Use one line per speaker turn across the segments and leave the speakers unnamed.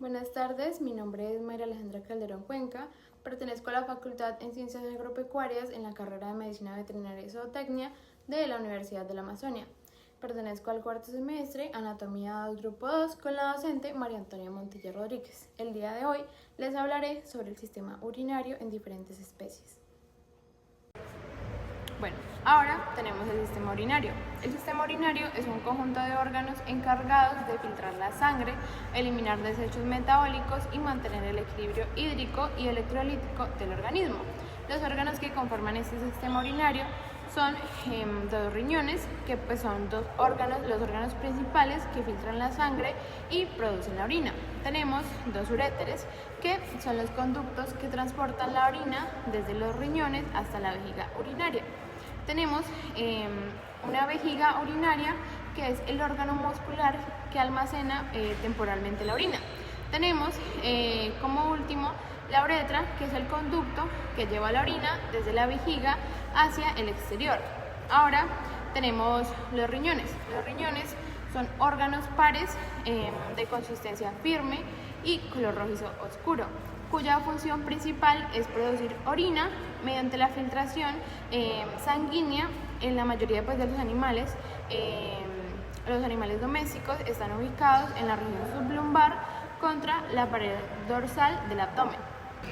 Buenas tardes, mi nombre es Mayra Alejandra Calderón Cuenca, pertenezco a la Facultad en Ciencias Agropecuarias en la carrera de Medicina Veterinaria y Zootecnia de la Universidad de la Amazonia. Pertenezco al cuarto semestre, Anatomía 2, Grupo 2, con la docente María Antonia Montilla Rodríguez. El día de hoy les hablaré sobre el sistema urinario en diferentes especies. Bueno, ahora tenemos el sistema urinario. El sistema urinario es un conjunto de órganos encargados de filtrar la sangre, eliminar desechos metabólicos y mantener el equilibrio hídrico y electrolítico del organismo. Los órganos que conforman este sistema urinario son dos riñones, que son los órganos principales que filtran la sangre y producen la orina. Tenemos dos uréteres, que son los conductos que transportan la orina desde los riñones hasta la vejiga urinaria. Tenemos una vejiga urinaria, que es el órgano muscular que almacena temporalmente la orina. Tenemos como último la uretra, que es el conducto que lleva la orina desde la vejiga hacia el exterior. Ahora tenemos los riñones. Los riñones son órganos pares de consistencia firme y color rojizo oscuro, cuya función principal es producir orina mediante la filtración sanguínea en la mayoría de los animales. Los animales domésticos están ubicados en la región sublumbar contra la pared dorsal del abdomen.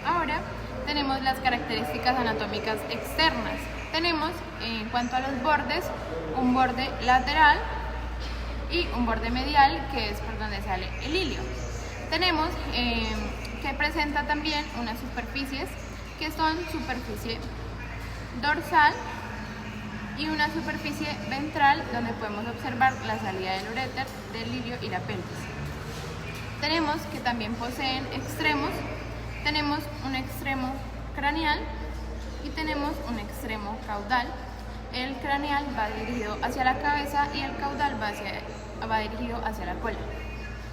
Ahora tenemos las características anatómicas externas. Tenemos, en cuanto a los bordes, un borde lateral y un borde medial, que es por donde sale el hilio. Tenemos que presenta también unas superficies, que son superficie dorsal y una superficie ventral, donde podemos observar la salida del uréter, del hilio y la pelvis. Tenemos que también poseen extremos. Tenemos un extremo craneal y tenemos un extremo caudal. El craneal va dirigido hacia la cabeza y el caudal va dirigido hacia la cola.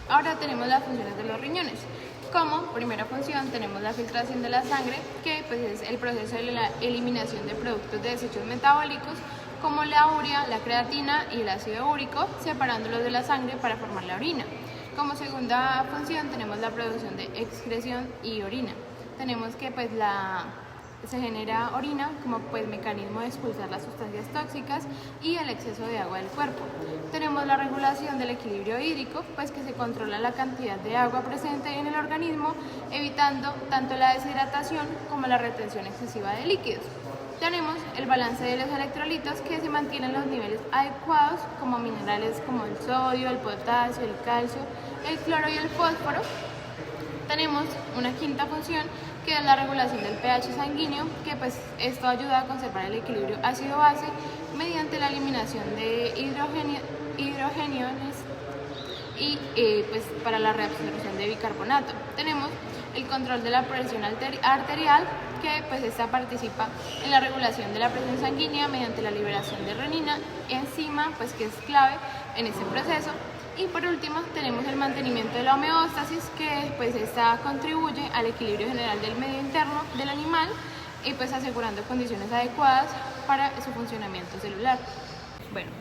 Ahora tenemos las funciones de los riñones. Como primera función tenemos la filtración de la sangre, que es el proceso de la eliminación de productos de desechos metabólicos como la urea, la creatina y el ácido úrico, separándolos de la sangre para formar la orina. Como segunda función tenemos la producción de excreción y orina. Tenemos que se genera orina como mecanismo de expulsar las sustancias tóxicas y el exceso de agua del cuerpo. Tenemos la regulación del equilibrio hídrico, que se controla la cantidad de agua presente en el organismo, evitando tanto la deshidratación como la retención excesiva de líquidos. Tenemos el balance de los electrolitos, que se mantienen los niveles adecuados, como minerales como el sodio, el potasio, el calcio, el cloro y el fósforo. Tenemos una quinta función, que es la regulación del pH sanguíneo, que esto ayuda a conservar el equilibrio ácido-base mediante la eliminación de hidrogeniones y para la reabsorción de bicarbonato. Tenemos el control de la presión arterial, que esta participa en la regulación de la presión sanguínea mediante la liberación de renina, enzima que es clave en este proceso. Y por último tenemos el mantenimiento de la homeostasis, que esta contribuye al equilibrio general del medio interno del animal y asegurando condiciones adecuadas para su funcionamiento celular. Bueno,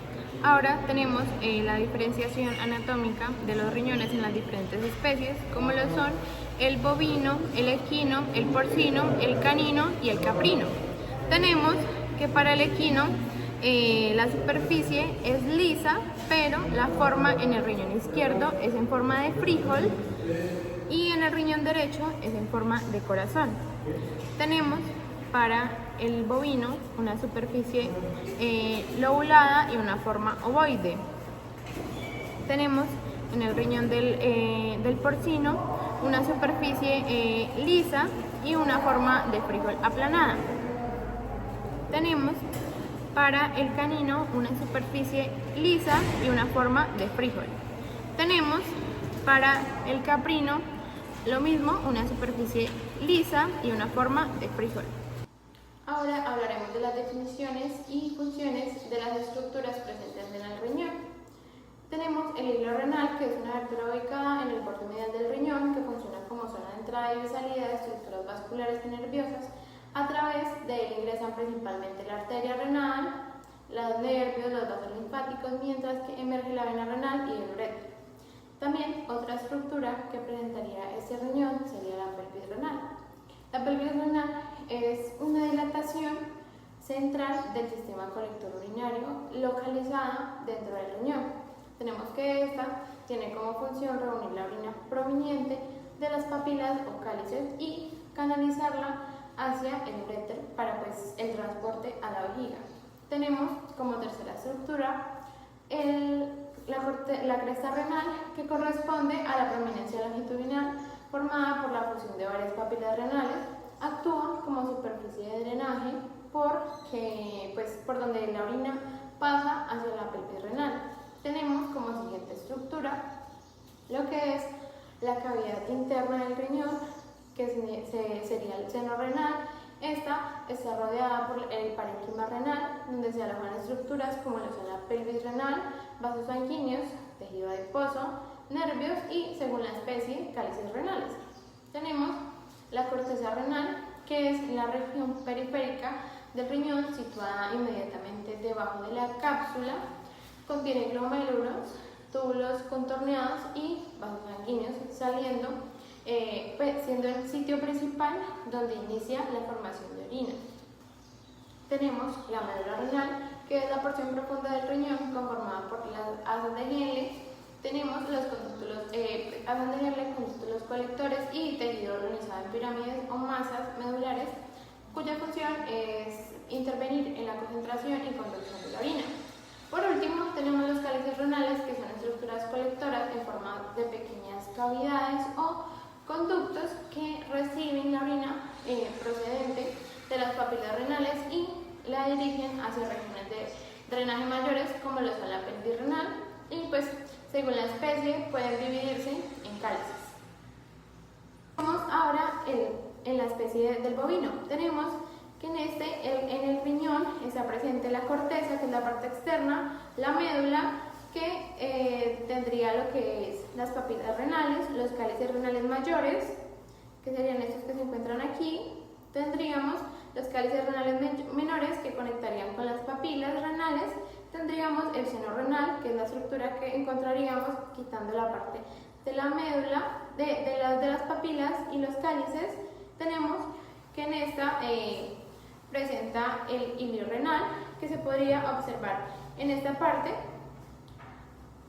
ahora tenemos la diferenciación anatómica de los riñones en las diferentes especies, como lo son el bovino, el equino, el porcino, el canino y el caprino. Tenemos que para el equino la superficie es lisa, pero la forma en el riñón izquierdo es en forma de frijol y en el riñón derecho es en forma de corazón. Tenemos para el bovino una superficie lobulada y una forma ovoide. Tenemos en el riñón del porcino una superficie lisa y una forma de frijol aplanada. Tenemos para el canino una superficie lisa y una forma de frijol. Tenemos para el caprino lo mismo, una superficie lisa y una forma de frijol. Ahora hablaremos de las definiciones y funciones de las estructuras presentes en el riñón. Tenemos el hilo renal, que es una arteria ubicada en el borde medial del riñón, que funciona como zona de entrada y de salida de estructuras vasculares y nerviosas. A través de él ingresan principalmente la arteria renal, los nervios, los vasos linfáticos, mientras que emerge la vena renal y el uréter. También otra estructura que presentaría enzima colector urinario localizada dentro del riñón. Tenemos que esta tiene como función reunir la orina proveniente de las papilas o cálices y canalizarla hacia el uréter para el transporte a la vejiga. Tenemos como tercera estructura la cresta renal, que corresponde a la prominencia longitudinal formada por la fusión de varias papilas renales. Actúa como superficie de drenaje por donde la orina pasa hacia la pelvis renal. Tenemos como siguiente estructura lo que es la cavidad interna del riñón, que sería el seno renal. Esta está rodeada por el parénquima renal, donde se alojan estructuras como lo son la pelvis renal, vasos sanguíneos, tejido adiposo, nervios y, según la especie, cálices renales. Tenemos la corteza renal, que es la región periférica del riñón situada inmediatamente debajo de la cápsula. Contiene glomérulos, túbulos contorneados y vasos sanguíneos saliendo, siendo el sitio principal donde inicia la formación de orina. Tenemos la médula renal, que es la porción profunda del riñón conformada por las asas de Henle. Tenemos los asas de Henle, condúctulos colectores y tejido organizado en pirámides o masas medulares, cuya función es intervenir en la concentración y conducción de la orina. Por último, tenemos los cálices renales, que son estructuras colectoras en forma de pequeñas cavidades o conductos que reciben la orina procedente de las papilas renales y la dirigen hacia regiones de drenaje mayores, como lo son la pelvis renal, y según la especie pueden dividirse en cálices. Vamos ahora en la especie del bovino. Tenemos que en el riñón está presente la corteza, que es la parte externa, la médula, que tendría lo que es las papilas renales, los cálices renales mayores, que serían estos que se encuentran aquí. Tendríamos los cálices renales menores, que conectarían con las papilas renales. Tendríamos el seno renal, que es la estructura que encontraríamos quitando la parte de la médula, de las papilas y los cálices. Tenemos que en esta presenta el ilio renal, que se podría observar en esta parte.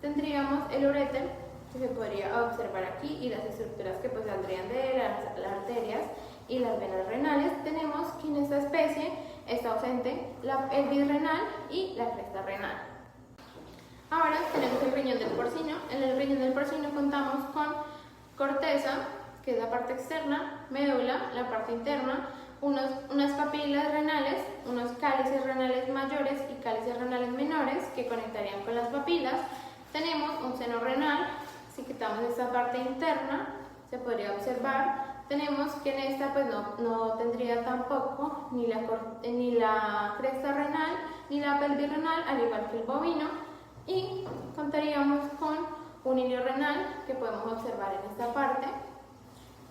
Tendríamos el uréter, que se podría observar aquí, y las estructuras que saldrían de las arterias y las venas renales. Tenemos que en esta especie está ausente el bisrenal y la cresta renal. Ahora tenemos el riñón del porcino. En el riñón del porcino contamos con corteza, que es la parte externa, médula, la parte interna, unas papilas renales, unos cálices renales mayores y cálices renales menores que conectarían con las papilas. Tenemos un seno renal. Si quitamos esta parte interna, se podría observar. Tenemos que en esta no tendría tampoco ni la cresta renal ni la pelvis renal, al igual que el bovino, y contaríamos con un ilio renal, que podemos observar en esta parte,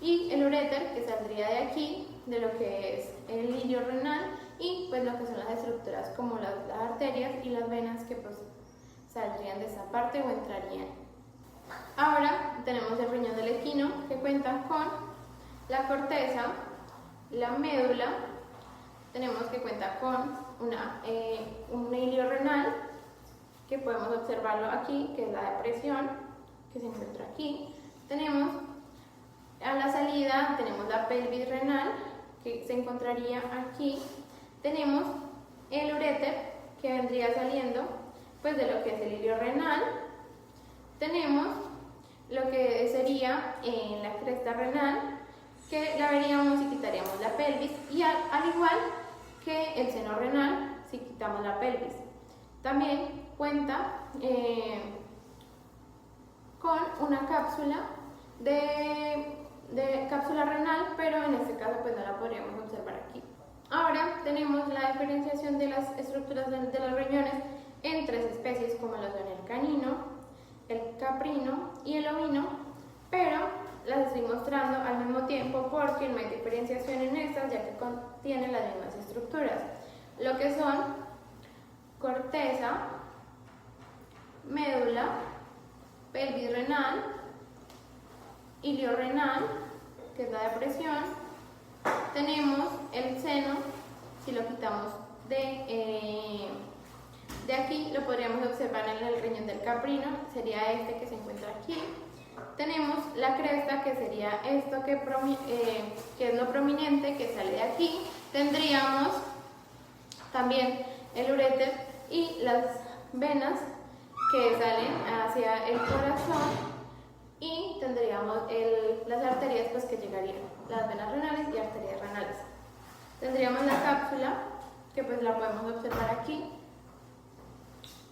y el uréter, que saldría de aquí, de lo que es el ilio renal, y lo que son las estructuras como las arterias y las venas, que saldrían de esa parte o entrarían. Ahora tenemos el riñón del equino, que cuenta con la corteza, la médula. Tenemos que cuenta con un ilio renal, que podemos observarlo aquí, que es la depresión, que se encuentra aquí. Tenemos a la salida, tenemos la pelvis renal, que se encontraría aquí. Tenemos el uréter, que vendría saliendo de lo que es el ilio renal. Tenemos lo que sería la cresta renal, que la veríamos si quitaríamos la pelvis, y al igual que el seno renal si quitamos la pelvis. También cuenta con una cápsula de cápsula renal, pero en este caso no la podríamos observar aquí. Ahora tenemos la diferenciación de las estructuras de los riñones en tres especies, como lo son el canino, el caprino y el ovino, pero las estoy mostrando al mismo tiempo porque no hay diferenciación en estas, ya que contienen las mismas estructuras, lo que son corteza, médula, pelvis renal, ilio renal, que es la depresión. Tenemos el seno, si lo quitamos de aquí lo podríamos observar en el riñón del caprino, sería este que se encuentra aquí. Tenemos la cresta, que sería esto que es lo prominente que sale de aquí. Tendríamos también el uréter y las venas que salen hacia el corazón, y tendríamos las arterias pues que llegarían, las venas renales y arterias renales. Tendríamos la cápsula, que pues la podemos observar aquí,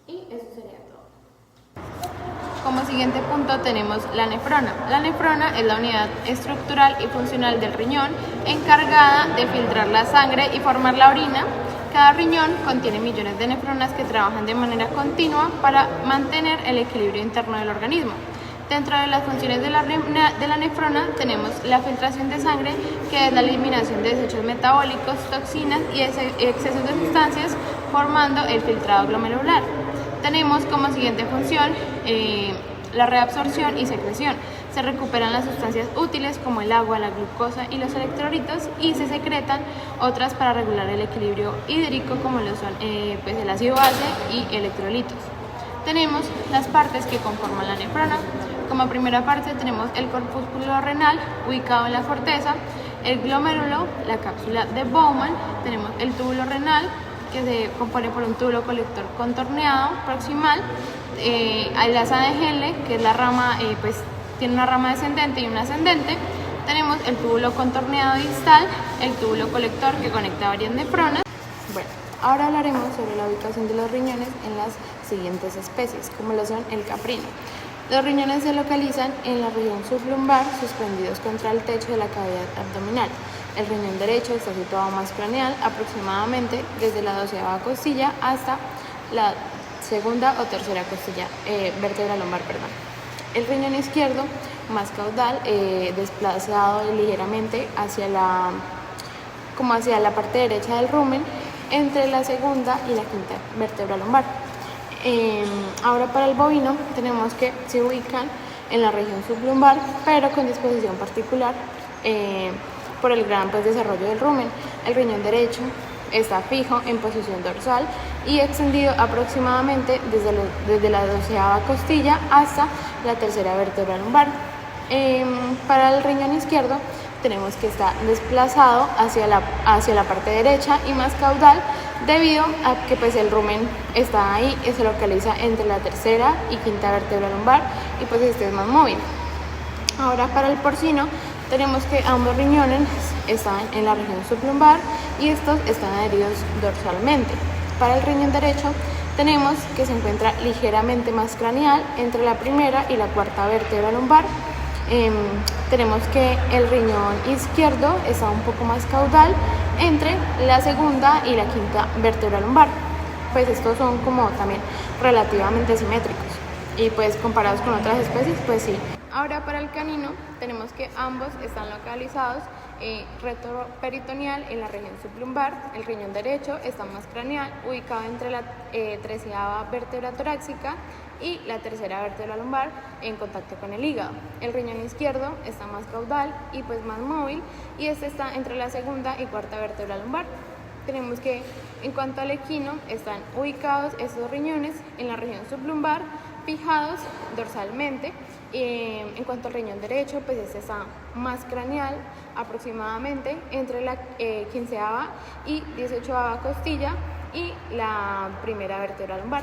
y eso sería todo. Como siguiente punto tenemos la nefrona. La nefrona es la unidad estructural y funcional del riñón, encargada de filtrar la sangre y formar la orina. Cada riñón contiene millones de nefronas que trabajan de manera continua para mantener el equilibrio interno del organismo. Dentro de las funciones de la nefrona tenemos la filtración de sangre, que es la eliminación de desechos metabólicos, toxinas y excesos de sustancias, formando el filtrado glomerular. Tenemos como siguiente función la reabsorción y secreción. Se recuperan las sustancias útiles como el agua, la glucosa y los electrolitos, y se secretan otras para regular el equilibrio hídrico, como lo son pues el ácido base y electrolitos. Tenemos las partes que conforman la nefrona. Como primera parte tenemos el corpúsculo renal, ubicado en la corteza, el glomérulo, la cápsula de Bowman, tenemos el túbulo renal, que se compone por un túbulo colector contorneado proximal, hay la asa de Henle, que es la rama, pues tiene una rama descendente y una ascendente. Tenemos el túbulo contorneado distal, el túbulo colector que conecta varias nefronas. Bueno, ahora hablaremos sobre la ubicación de los riñones en las siguientes especies, como lo son el caprino. Los riñones se localizan en la región sublumbar, suspendidos contra el techo de la cavidad abdominal. El riñón derecho está situado más craneal, aproximadamente desde la 12ª costilla hasta la segunda o tercera costilla, vértebra lumbar, perdón. El riñón izquierdo, más caudal, desplazado ligeramente hacia la parte derecha del rumen, entre la segunda y la quinta vértebra lumbar. Ahora para el bovino tenemos que se ubican en la región sublumbar, pero con disposición particular por el gran desarrollo del rumen. El riñón derecho está fijo en posición dorsal y extendido aproximadamente desde la 12ª costilla hasta la tercera vértebra lumbar. Para el riñón izquierdo tenemos que está desplazado hacia la parte derecha y más caudal, debido a que pues el rumen está ahí y se localiza entre la tercera y quinta vértebra lumbar, y pues este es más móvil. Ahora para el porcino tenemos que ambos riñones están en la región sublumbar y estos están adheridos dorsalmente. Para el riñón derecho tenemos que se encuentra ligeramente más craneal entre la primera y la cuarta vértebra lumbar. Tenemos que el riñón izquierdo está un poco más caudal entre la segunda y la quinta vértebra lumbar. Pues estos son como también relativamente simétricos, y pues comparados con otras especies, pues sí. Ahora para el canino tenemos que ambos están localizados retroperitoneal en la región sublumbar. El riñón derecho está más craneal, ubicado entre la 13ª vértebra torácica y la tercera vértebra lumbar, en contacto con el hígado. El riñón izquierdo está más caudal y pues más móvil, y este está entre la segunda y cuarta vértebra lumbar. Tenemos que en cuanto al equino están ubicados estos riñones en la región sublumbar, fijados dorsalmente. En cuanto al riñón derecho, pues este está más craneal, aproximadamente entre la 15ª y 18ª costilla y la primera vértebra lumbar.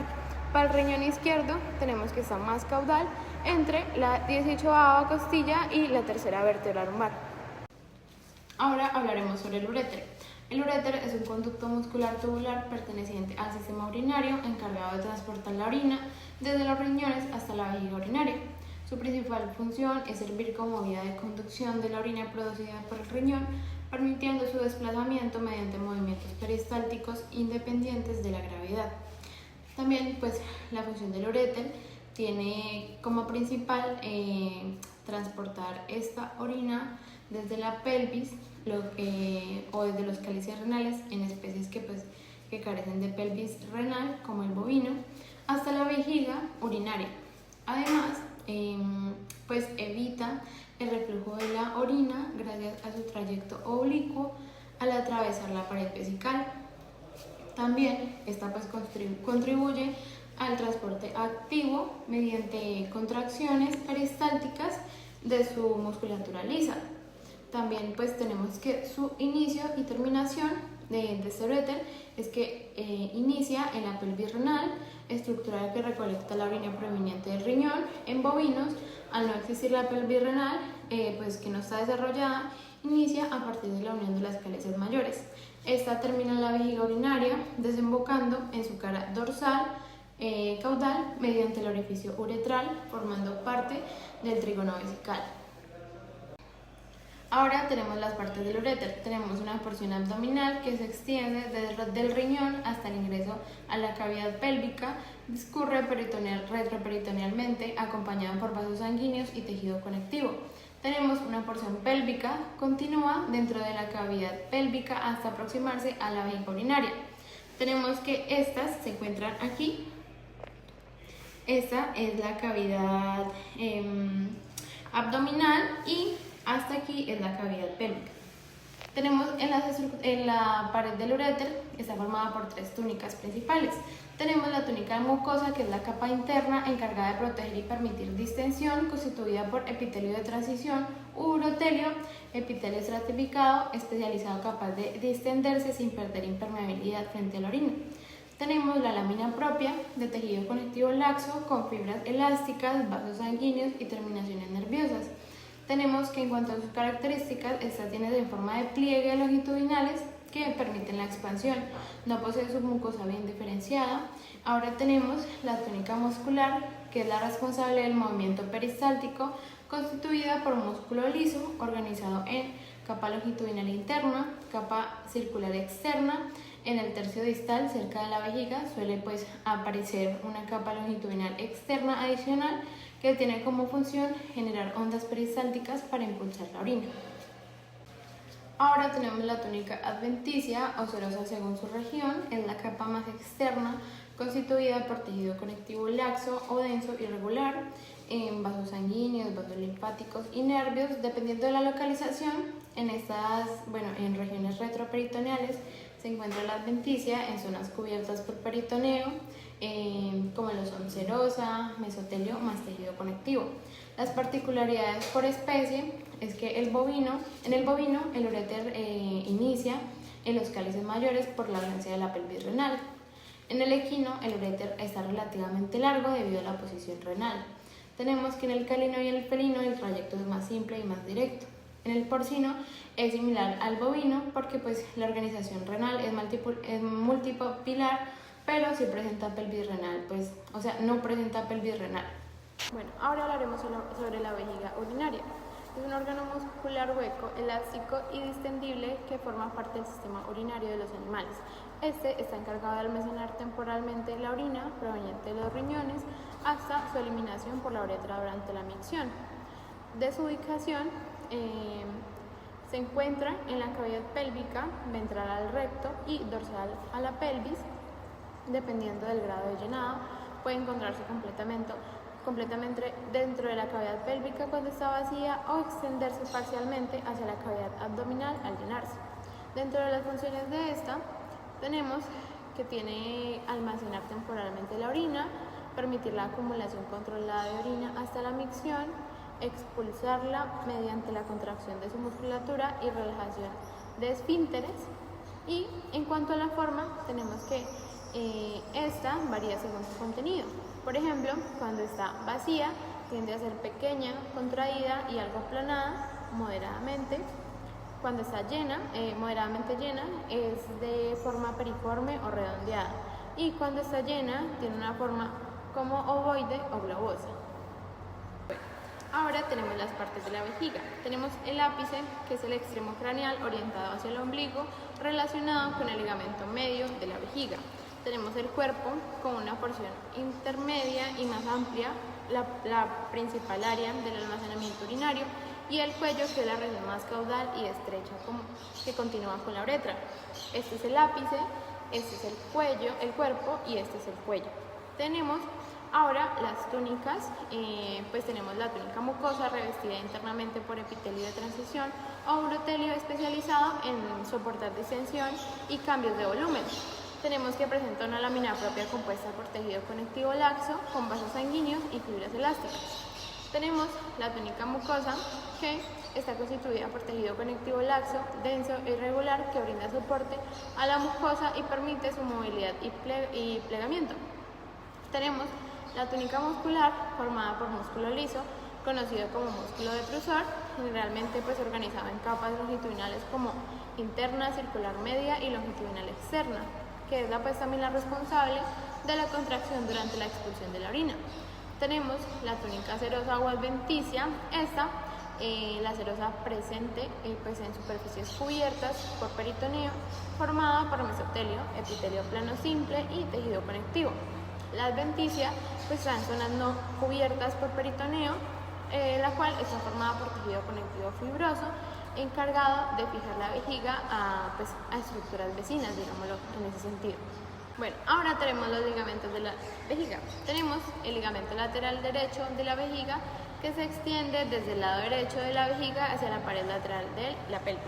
Para el riñón izquierdo tenemos que está más caudal entre la 18ª costilla y la tercera vértebra lumbar. Ahora hablaremos sobre el uréter. El uréter es un conducto muscular tubular perteneciente al sistema urinario, encargado de transportar la orina desde los riñones hasta la vejiga urinaria. Su principal función es servir como vía de conducción de la orina producida por el riñón, permitiendo su desplazamiento mediante movimientos peristálticos independientes de la gravedad. También pues la función del uréter tiene como principal transportar esta orina desde la pelvis o desde los cálices renales en especies que carecen de pelvis renal, como el bovino, hasta la vejiga urinaria. Además, pues evita el reflujo de la orina gracias a su trayecto oblicuo al atravesar la pared vesical. También esta pues contribuye al transporte activo mediante contracciones peristálticas de su musculatura lisa. También pues tenemos que su inicio y terminación de este uréter es que inicia en la pelvis renal, estructura que recolecta la orina proveniente del riñón. En bovinos, al no existir la pelvis renal, pues que no está desarrollada, inicia a partir de la unión de las cálices mayores. Esta termina en la vejiga urinaria, desembocando en su cara dorsal caudal mediante el orificio uretral, formando parte del trígono vesical. Ahora tenemos las partes del uréter. Tenemos una porción abdominal que se extiende desde el riñón hasta el ingreso a la cavidad pélvica, discurre retroperitonealmente, acompañada por vasos sanguíneos y tejido conectivo. Tenemos una porción pélvica, continúa dentro de la cavidad pélvica hasta aproximarse a la vejiga urinaria. Tenemos que estas se encuentran aquí. Esta es la cavidad abdominal y hasta aquí es la cavidad pélvica. Tenemos en la pared del uréter, está formada por tres túnicas principales. Tenemos la túnica mucosa, que es la capa interna encargada de proteger y permitir distensión, constituida por epitelio de transición, urotelio, epitelio estratificado, especializado capaz de distenderse sin perder impermeabilidad frente a la orina. Tenemos la lámina propia de tejido conectivo laxo con fibras elásticas, vasos sanguíneos y terminaciones nerviosas. Tenemos que en cuanto a sus características, esta tiene de forma de pliegue longitudinales que permiten la expansión. No posee submucosa bien diferenciada. Ahora tenemos la túnica muscular, que es la responsable del movimiento peristáltico, constituida por un músculo liso organizado en capa longitudinal interna, capa circular externa. En el tercio distal, cerca de la vejiga, suele pues aparecer una capa longitudinal externa adicional que tiene como función generar ondas peristálticas para impulsar la orina. Ahora tenemos la túnica adventicia o serosa según su región, es la capa más externa, constituida por tejido conectivo laxo o denso irregular, en vasos sanguíneos, vasos linfáticos y nervios, dependiendo de la localización. En regiones retroperitoneales se encuentra la adventicia en zonas cubiertas por peritoneo, como lo son serosa, mesotelio más tejido conectivo. Las particularidades por especie es que en el bovino el uréter inicia en los cálices mayores por la ausencia de la pelvis renal. En el equino el uréter está relativamente largo debido a la posición renal. Tenemos que en el calino y el felino el trayecto es más simple y más directo. En el porcino es similar al bovino porque pues la organización renal es multipilar, pero sí presenta pelvis renal, no presenta pelvis renal. Bueno, ahora hablaremos sobre la vejiga urinaria. Es un órgano muscular hueco, elástico y distendible que forma parte del sistema urinario de los animales. Este está encargado de almacenar temporalmente la orina proveniente de los riñones hasta su eliminación por la uretra durante la micción. De su ubicación se encuentra en la cavidad pélvica, ventral al recto y dorsal a la pelvis. Dependiendo del grado de llenado, puede encontrarse completamente dentro de la cavidad pélvica cuando está vacía o extenderse parcialmente hacia la cavidad abdominal al llenarse. Dentro de las funciones de esta, tenemos que tiene almacenar temporalmente la orina, permitir la acumulación controlada de orina hasta la micción, expulsarla mediante la contracción de su musculatura y relajación de esfínteres. Y en cuanto a la forma, tenemos que esta varía según su contenido. Por ejemplo, cuando está vacía, tiende a ser pequeña, contraída y algo aplanada moderadamente. Cuando está moderadamente llena, es de forma periforme o redondeada. Y cuando está llena, tiene una forma como ovoide o globosa. Ahora tenemos las partes de la vejiga. Tenemos el ápice, que es el extremo craneal orientado hacia el ombligo, relacionado con el ligamento medio de la vejiga. Tenemos el cuerpo con una porción intermedia y más amplia, la principal área del almacenamiento urinario, y el cuello, que es la región más caudal y estrecha que continúa con la uretra. Este es el ápice, este es el cuerpo y este es el cuello. Tenemos ahora las túnicas, tenemos la túnica mucosa revestida internamente por epitelio de transición o urotelio especializado en soportar distensión y cambios de volumen. tenemos que presenta una lámina propia compuesta por tejido conectivo laxo con vasos sanguíneos y fibras elásticas. Tenemos la túnica mucosa, que está constituida por tejido conectivo laxo, denso e irregular, que brinda soporte a la mucosa y permite su movilidad y plegamiento. Tenemos la túnica muscular, formada por músculo liso, conocido como músculo detrusor, generalmente organizado en capas longitudinales como interna, circular media y longitudinal externa, que es también la responsable de la contracción durante la expulsión de la orina. Tenemos la túnica serosa o adventicia, la serosa presente en superficies cubiertas por peritoneo, formada por mesotelio, epitelio plano simple y tejido conectivo. La adventicia está en zonas no cubiertas por peritoneo, la cual está formada por tejido conectivo fibroso, encargado de fijar la vejiga a estructuras vecinas, digámoslo en ese sentido. Bueno, ahora tenemos los ligamentos de la vejiga. Tenemos el ligamento lateral derecho de la vejiga, que se extiende desde el lado derecho de la vejiga hacia la pared lateral de la pelvis.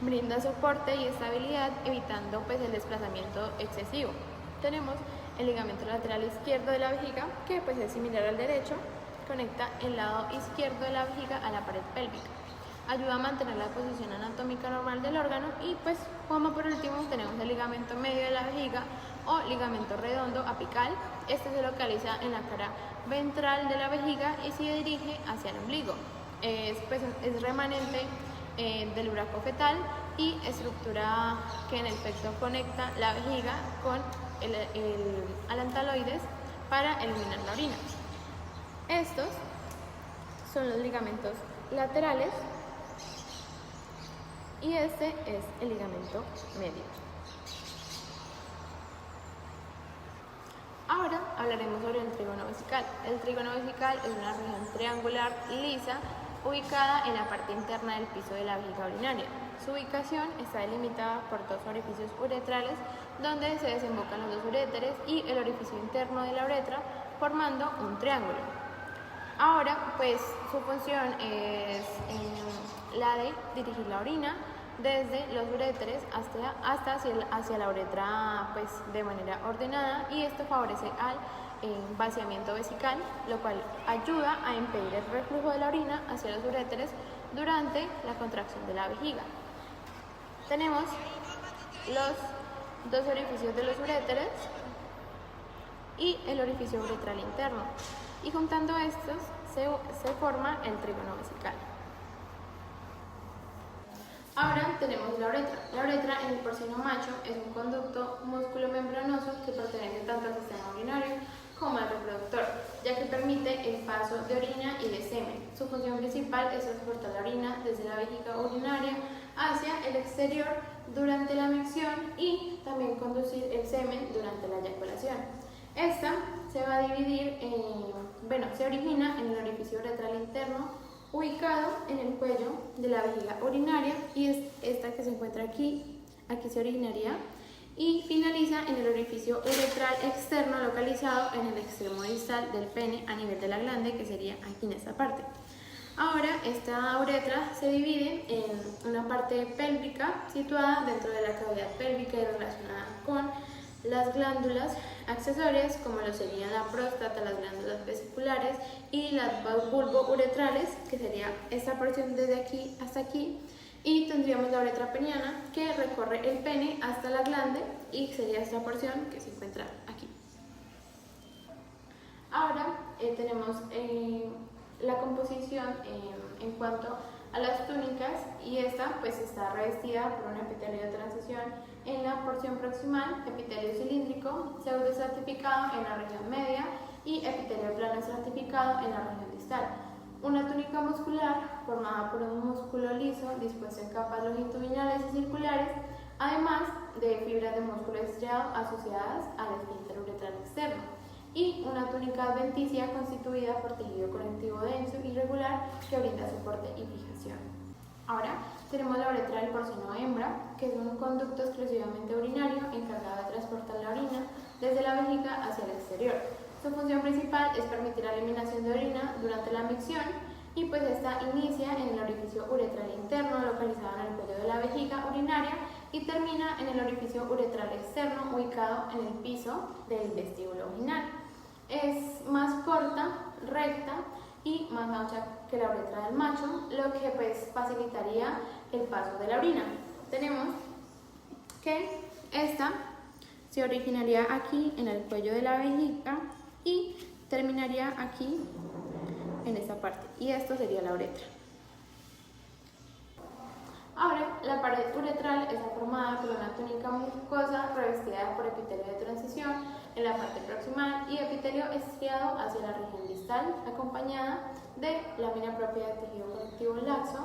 Brinda soporte y estabilidad, evitando el desplazamiento excesivo. Tenemos el ligamento lateral izquierdo de la vejiga, que es similar al derecho, conecta el lado izquierdo de la vejiga a la pared pélvica. Ayuda a mantener la posición anatómica normal del órgano y como por último tenemos el ligamento medio de la vejiga o ligamento redondo apical. Este se localiza en la cara ventral de la vejiga y se dirige hacia el ombligo. Es remanente del uraco fetal y estructura que en efecto conecta la vejiga con el alantaloides para eliminar la orina. Estos son los ligamentos laterales y este es el ligamento medio. Ahora hablaremos sobre el trígono vesical. El trígono vesical es una región triangular lisa ubicada en la parte interna del piso de la vejiga urinaria. Su ubicación está delimitada por dos orificios uretrales donde se desembocan los dos uréteres y el orificio interno de la uretra, formando un triángulo. Ahora, su función es la de dirigir la orina desde los uréteres hacia la uretra de manera ordenada, y esto favorece al vaciamiento vesical, lo cual ayuda a impedir el reflujo de la orina hacia los uréteres durante la contracción de la vejiga. Tenemos los dos orificios de los uréteres y el orificio uretral interno, y juntando estos se forma el trígono vesical. Ahora tenemos la uretra. La uretra en el porcino macho es un conducto músculo-membranoso que pertenece tanto al sistema urinario como al reproductor, ya que permite el paso de orina y de semen. Su función principal es transportar la orina desde la vejiga urinaria hacia el exterior durante la micción y también conducir el semen durante la eyaculación. Esta se va a dividir se origina en el orificio uretral interno, ubicado en el cuello de la vejiga urinaria, y es esta que se encuentra aquí se originaría, y finaliza en el orificio uretral externo localizado en el extremo distal del pene a nivel de la glande, que sería aquí en esta parte. Ahora esta uretra se divide en una parte pélvica situada dentro de la cavidad pélvica y relacionada con las glándulas accesorias, como lo serían la próstata, las glándulas vesiculares y las bulbouretrales, que sería esta porción desde aquí hasta aquí, y tendríamos la uretra peniana, que recorre el pene hasta la glande, y sería esta porción que se encuentra aquí. Ahora tenemos la composición en cuanto a las túnicas, y esta está revestida por un epitelio de transición en la porción proximal, epitelio cilíndrico pseudoestratificado en la región media y epitelio plano estratificado en la región distal. Una túnica muscular formada por un músculo liso dispuesto en capas longitudinales y circulares, además de fibras de músculo estriado asociadas al esfínter uretral externo, y una túnica adventicia constituida por tejido conectivo denso y regular que brinda soporte y fijación. Ahora tenemos la uretra del porcino hembra, que es un conducto exclusivamente urinario encargado de transportar la orina desde la vejiga hacia el exterior. Su función principal es permitir la eliminación de orina durante la micción, y esta inicia en el orificio uretral interno localizado en el cuello de la vejiga urinaria y termina en el orificio uretral externo ubicado en el piso del vestíbulo vaginal. Es más corta, recta y más ancha que la uretra del macho, lo que pues facilitaría el paso de la orina. Tenemos que esta se originaría aquí en el cuello de la vejiga y terminaría aquí en esta parte, y esto sería la uretra. Ahora, la pared uretral está formada por una túnica mucosa revestida por epitelio de transición en la parte proximal y epitelio estriado hacia la región distal, acompañada de lámina propia de tejido conectivo laxo,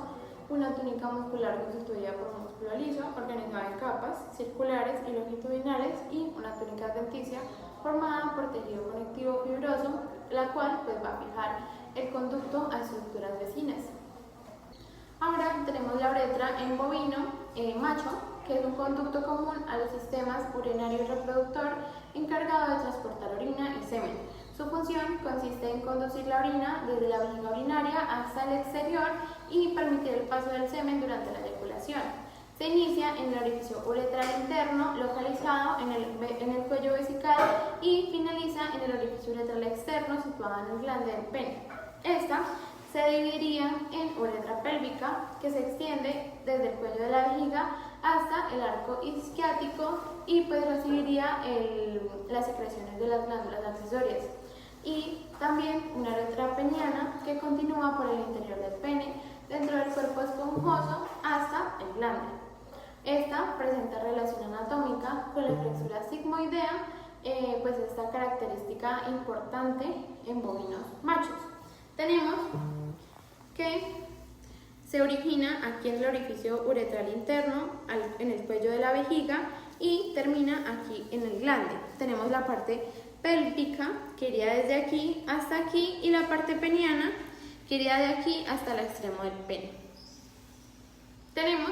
una túnica muscular constituida por un músculo liso organizado en capas circulares y longitudinales y una túnica adventicia formada por tejido conectivo fibroso, la cual pues va a fijar el conducto a estructuras vecinas. Ahora tenemos la uretra en bovino macho, que es un conducto común a los sistemas urinario y reproductor encargado de transportar orina y semen. Su función consiste en conducir la orina desde la vejiga urinaria hasta el exterior y permitir el paso del semen durante la eyaculación. Se inicia en el orificio uretral interno localizado en el cuello vesical y finaliza en el orificio uretral externo situado en el glande del pene. Esta se dividiría en uretra pélvica, que se extiende desde el cuello de la vejiga hasta el arco isquiático y pues recibiría las secreciones de las glándulas accesorias. Y también una uretra peniana que continúa por el interior del pene, dentro del cuerpo esponjoso hasta el glande. Esta presenta relación anatómica con la flexura sigmoidea, pues esta característica importante en bovinos machos. Tenemos que se origina aquí en el orificio uretral interno, en el cuello de la vejiga y termina aquí en el glande. Tenemos la parte pélvica que iría desde aquí hasta aquí y la parte peniana que iría de aquí hasta el extremo del pene. Tenemos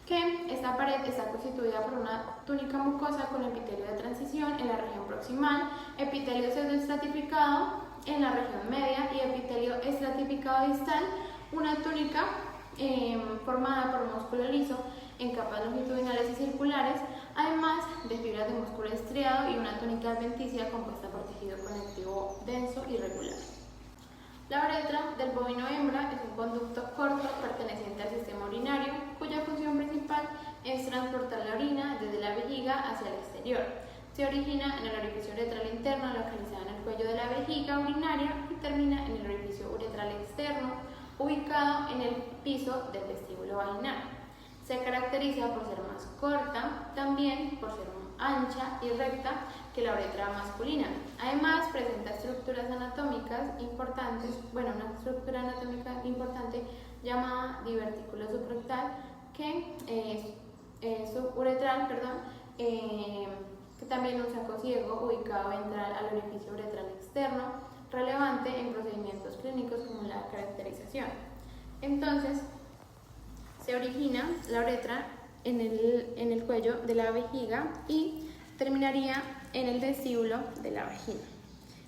que esta pared está constituida por una túnica mucosa con epitelio de transición en la región proximal, epitelio pseudoestratificado en la región media y epitelio estratificado distal, una túnica formada por un músculo liso en capas longitudinales y circulares, además de fibras de músculo estriado y una túnica adventicia compuesta por tejido conectivo denso y regular. La uretra del bovino hembra es un conducto corto perteneciente al sistema urinario, cuya función principal es transportar la orina desde la vejiga hacia el exterior. Se origina en el orificio uretral interno localizado en el cuello de la vejiga urinaria y termina en el orificio uretral externo ubicado en el piso del vestíbulo vaginal. Se caracteriza por ser más corta, también por ser ancha y recta que la uretra masculina. Además presenta estructuras anatómicas importantes, una estructura anatómica importante llamada divertículo subrectal, que es suburetral, que también un saco ciego ubicado ventral al orificio uretral externo, relevante en procedimientos clínicos como la caracterización. Entonces, se origina la uretra en el cuello de la vejiga y terminaría en el vestíbulo de la vagina.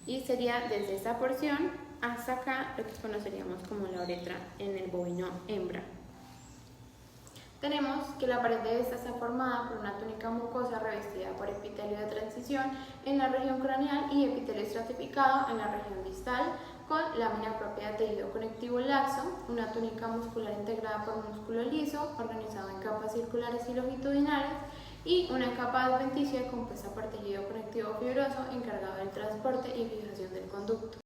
Y sería desde esta porción hasta acá lo que conoceríamos como la uretra en el bovino hembra. Tenemos que la pared de esta está formada por una túnica mucosa revestida por epitelio de transición en la región craneal y epitelio estratificado en la región distal, con lámina propia de tejido conectivo laxo, una túnica muscular integrada por músculo liso, organizado en capas circulares y longitudinales, y una capa adventicia compuesta por tejido conectivo fibroso encargado del transporte y fijación del conducto.